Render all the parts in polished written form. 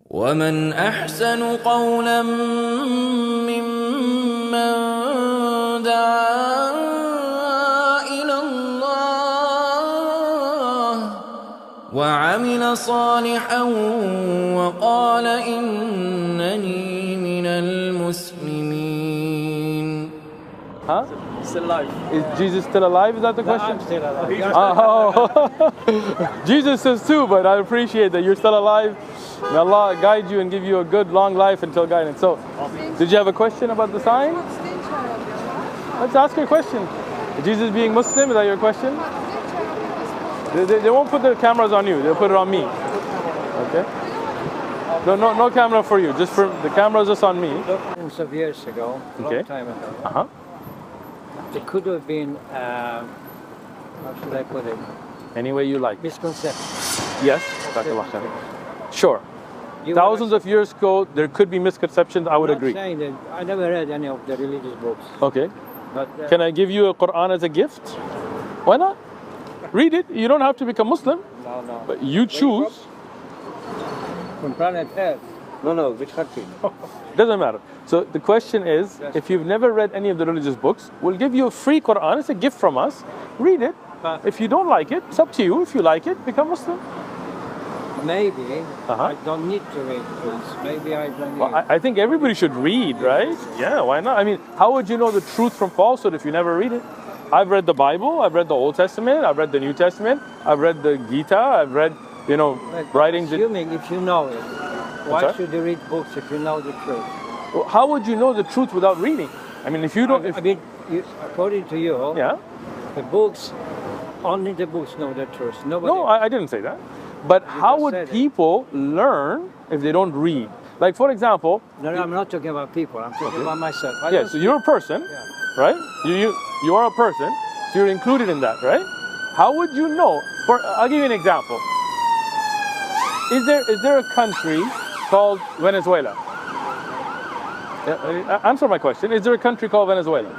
ومن أحسن قولا ممن دعا إلى الله وعمل صالحا وقال إنني من المسلمين. Huh? Still alive. Is Jesus still alive? Is that the question? I'm still alive. Oh. Jesus is too, but I appreciate that you're still alive. May Allah guide you and give you a good long life until guidance. So, did you have a question about the sign? Let's ask your question. Jesus being Muslim, is that your question? They won't put the cameras on you. They'll put it on me. Okay? No camera for you. Just for the camera's just on me. Millions of years ago, long time ago, there could have been, how should I put it? Any way you like. Misconception. Yes. Sure. Thousands of years ago, there could be misconceptions. I would agree. I'm not saying that I never read any of the religious books. Okay. But can I give you a Qur'an as a gift? Why not? Read it. You don't have to become Muslim. No. But you choose. From planet Earth. No, which country? Doesn't matter. So the question is, if you've never read any of the religious books, we'll give you a free Qur'an. It's a gift from us. Read it. If you don't like it, it's up to you. If you like it, become Muslim. Maybe I don't need to read books. Maybe I don't need. Well, I think everybody should read, right? Yeah, why not? I mean, how would you know the truth from falsehood if you never read it? I've read the Bible. I've read the Old Testament. I've read the New Testament. I've read the Gita. I've read, writings. Assuming if you know it, why should you read books if you know the truth? Well, how would you know the truth without reading? I mean, if you don't... according to you, the books, only the books know the truth. Nobody. No, I didn't say that. But how would people learn if they don't read? Like, for example... No, I'm not talking about people. I'm talking about myself. Yeah, so you're a person, right? You are a person, so you're included in that, right? How would you know? I'll give you an example. Is there a country called Venezuela? Answer my question. Is there a country called Venezuela?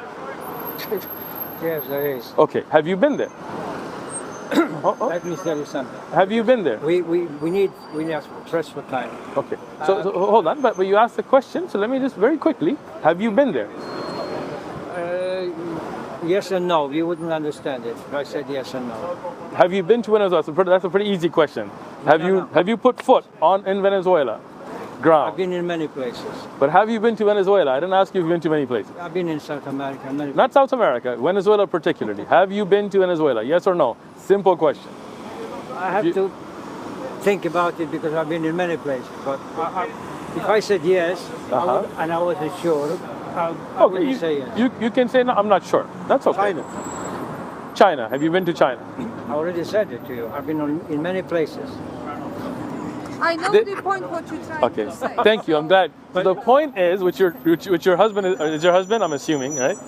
Yes, there is. Okay. Have you been there? Let me tell you something. Have you been there? We need press for time. Okay. So hold on, but you asked the question, so let me just very quickly. Have you been there? Yes and no. You wouldn't understand it if I said yes and no. Have you been to Venezuela? That's a pretty easy question. Have you put foot in Venezuela? Ground. I've been in many places. But have you been to Venezuela? I didn't ask you if you've been to many places. I've been in South America. Not South America, Venezuela particularly. Have you been to Venezuela? Yes or no? Simple question. I have to think about it because I've been in many places. But if I said yes, and I wasn't sure, I wouldn't say yes. You can say, no, I'm not sure. That's okay. China. Have you been to China? I already said it to you. I've been in many places. I know the point what you're trying to say. Thank you. I'm glad. So the point is, which your husband is your husband, I'm assuming, right?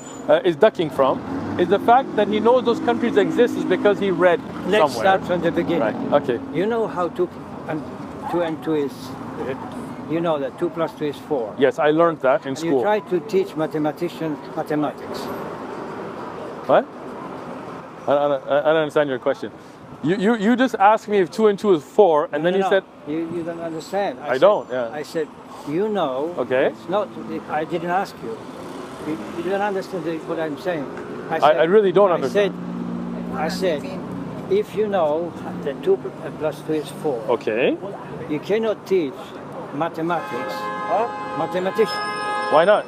Is ducking from, is the fact that he knows those countries exist is because he read somewhere. Let's start from the beginning. Right. Okay. You know how 2 and 2 is. You know that 2 plus 2 is 4. Yes, I learned that in school. You try to teach mathematicians mathematics. What? I don't understand your question. You just asked me if 2 and 2 is 4, and then you said... You don't understand. I don't, yeah. I said, you know... Okay. It's not, I didn't ask you. You don't understand what I'm saying. I really don't understand. I said, if you know that 2 plus 2 is 4... Okay. You cannot teach mathematics. Mathematician. Why not?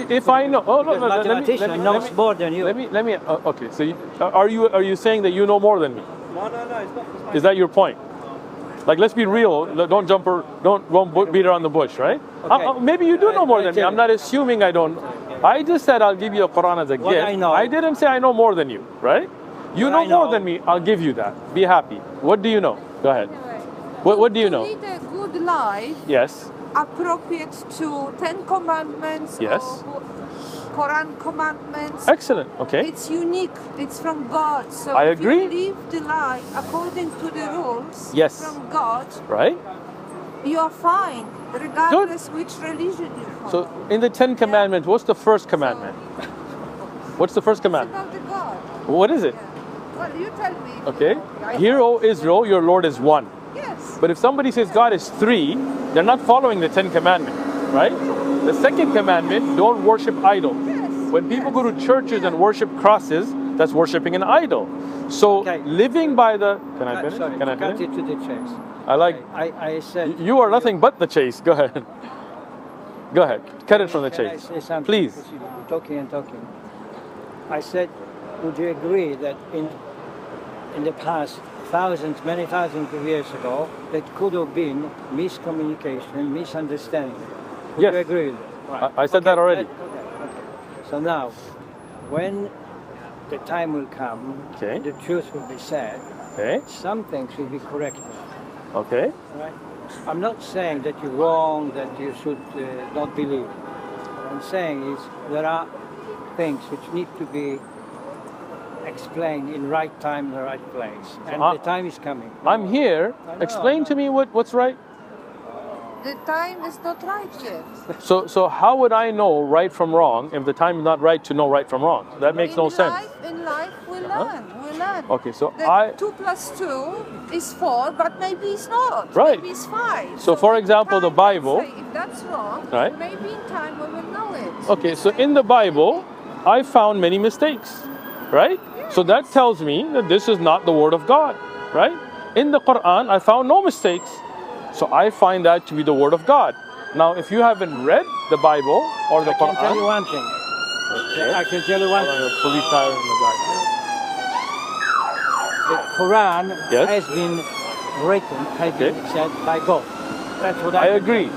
If I know, mathematician knows more than you. Let me. Okay, so are you saying that you know more than me? No, it's not. Is that your point? Like, let's be real. Don't beat around the bush, right? Okay. Maybe you do know more than me. I'm not assuming I don't. I just said I'll give you a Quran as a gift. I know. I didn't say I know more than you, right? You know more than me. I'll give you that. Be happy. What do you know? Go ahead. What do you know? You lead a good life. Yes. Appropriate to 10 commandments. Yes. Quran commandments. Excellent. Okay. It's unique. It's from God. So I agree. if you live the life according to the rules from God, right? You are fine, regardless which religion you follow. So in the 10 commandments, what's the first commandment? What's the first commandment? It's about the God. What is it? Yeah. Well, you tell me. Okay. Hear, O Israel, your Lord is one. Yes. But if somebody says God is three, they're not following the 10 commandments, right? The second commandment, don't worship idols. When people go to churches and worship crosses, that's worshiping an idol. So living by the... Can I finish? Sorry, Can I cut finish? it to the chase. I said... You are nothing but the chase. Go ahead. Go ahead. Cut it from the Can I chase. say something? Please. Because you're talking and talking. I said, would you agree that in the past, many thousands of years ago, that could have been miscommunication, misunderstanding? Would Yes. you agree with that? I said that already. Okay. So now, when the time will come, Okay. the truth will be said, Okay. some things will be corrected. Okay. Right? I'm not saying that you're wrong, that you should not believe. What I'm saying is there are things which need to be explained in right time, the right place. And the time is coming. I'm here. Explain to me what's right. The time is not right yet. So how would I know right from wrong if the time is not right to know right from wrong? That makes no sense. In life, we learn. We learn. Okay, so that 2 + 2 is 4, but maybe it's not. Right. Maybe it's 5. So for example, the time will Bible. say, if that's wrong, Right. maybe in time we will know it. Okay, so in the Bible, I found many mistakes, right? So that tells me that this is not the word of God, right? In the Quran, I found no mistakes. So I find that to be the word of God. Now, if you haven't read the Bible or the Quran... I can tell you one thing. Okay. I can tell you one thing. Fully tired in the back. The Quran Yes. has been written, has been said by God. That's what I agree.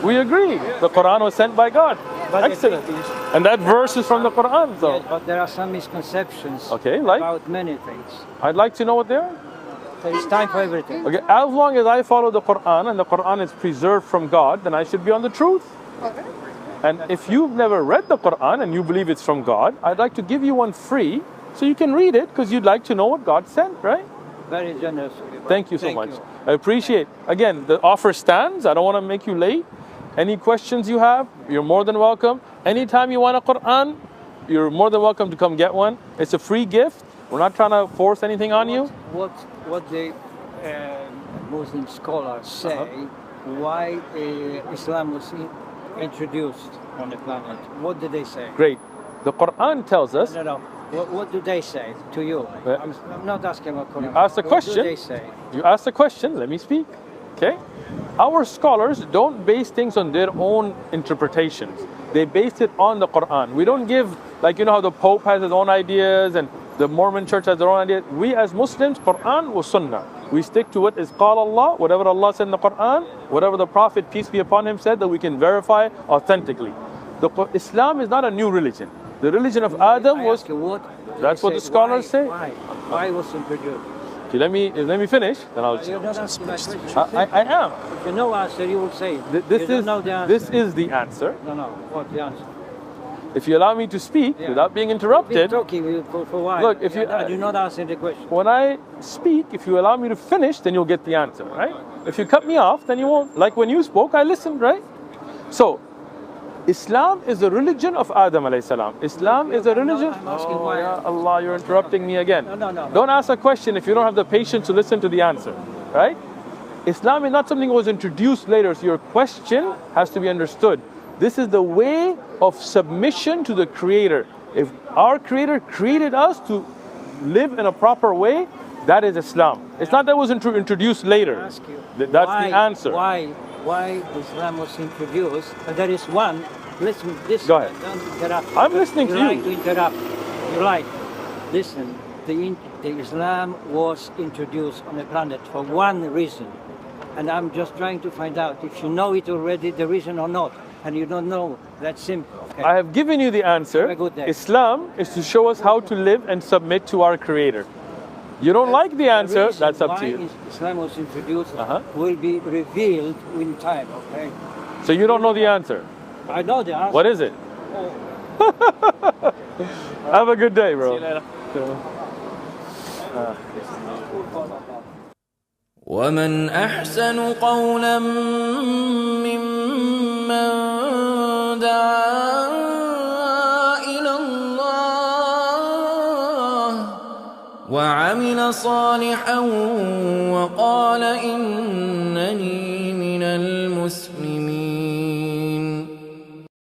We agree. The Quran was sent by God. But Excellent. And that verse is from the Quran, so... Yes, but there are some misconceptions like? about many things. I'd like to know what they are. There is time for everything. Okay, as long as I follow the Quran and the Quran is preserved from God, then I should be on the truth. And if you've never read the Quran and you believe it's from God, I'd like to give you one free so you can read it because you'd like to know what God sent, right? Very generous of you. Thank you so much. I appreciate. Again, the offer stands. I don't want to make you late. Any questions you have, you're more than welcome. Anytime you want a Quran, you're more than welcome to come get one. It's a free gift. We're not trying to force anything on you. What the Muslim scholars say, why Islam was introduced on the planet? What did they say? Great. The Quran tells us... No. What do they say to you? I'm not asking about Quran. You asked a question. What do they say? You asked a question. Let me speak. Okay? Our scholars don't base things on their own interpretations. They base it on the Quran. We don't give, like, you know how the Pope has his own ideas and the Mormon church has their own ideas. We as Muslims, Quran was Sunnah. We stick to what is Qala Allah, whatever Allah said in the Quran, whatever the Prophet, peace be upon him, said, that we can verify authentically. Islam is not a new religion. The religion of Adam was... That's what the scholars say. Why was it introduced? Okay, let me finish, then I'll... You're not asking my question. I am. If you know answer, you will say it. This you don't know the answer. This is the answer. No. What's the answer? If you allow me to speak without being interrupted... You've been talking for a while. Look, if you... do not answer the question. When I speak, if you allow me to finish, then you'll get the answer, right? If you cut me off, then you won't. Like when you spoke, I listened, right? So, Islam is the religion of Adam alayhi salam. Islam is a religion... I'm asking why. Ya Allah, you're interrupting me again. No. Don't ask a question if you don't have the patience to listen to the answer, right? Islam is not something that was introduced later, so your question has to be understood. This is the way of submission to the Creator. If our Creator created us to live in a proper way, that is Islam. It's not that it was introduced later. I ask you, That's the answer. Why Islam was introduced? And there is one. Listen. Go ahead. Don't interrupt. I'm listening to you. Like to interrupt. You're right. Listen. The Islam was introduced on the planet for one reason, and I'm just trying to find out if you know it already, the reason or not. And you don't know, that's simple. Okay. I have given you the answer. Have a good day. Islam is to show us how to live and submit to our Creator. You don't like the answer, that's up to you. Why Islam was introduced will be revealed in time, okay? So you don't know the answer? I know the answer. What is it? Have a good day, bro. See you later. ومن أحسن قولا ممن دعا إلى الله وعمل صالحا وقال إنني المسلمين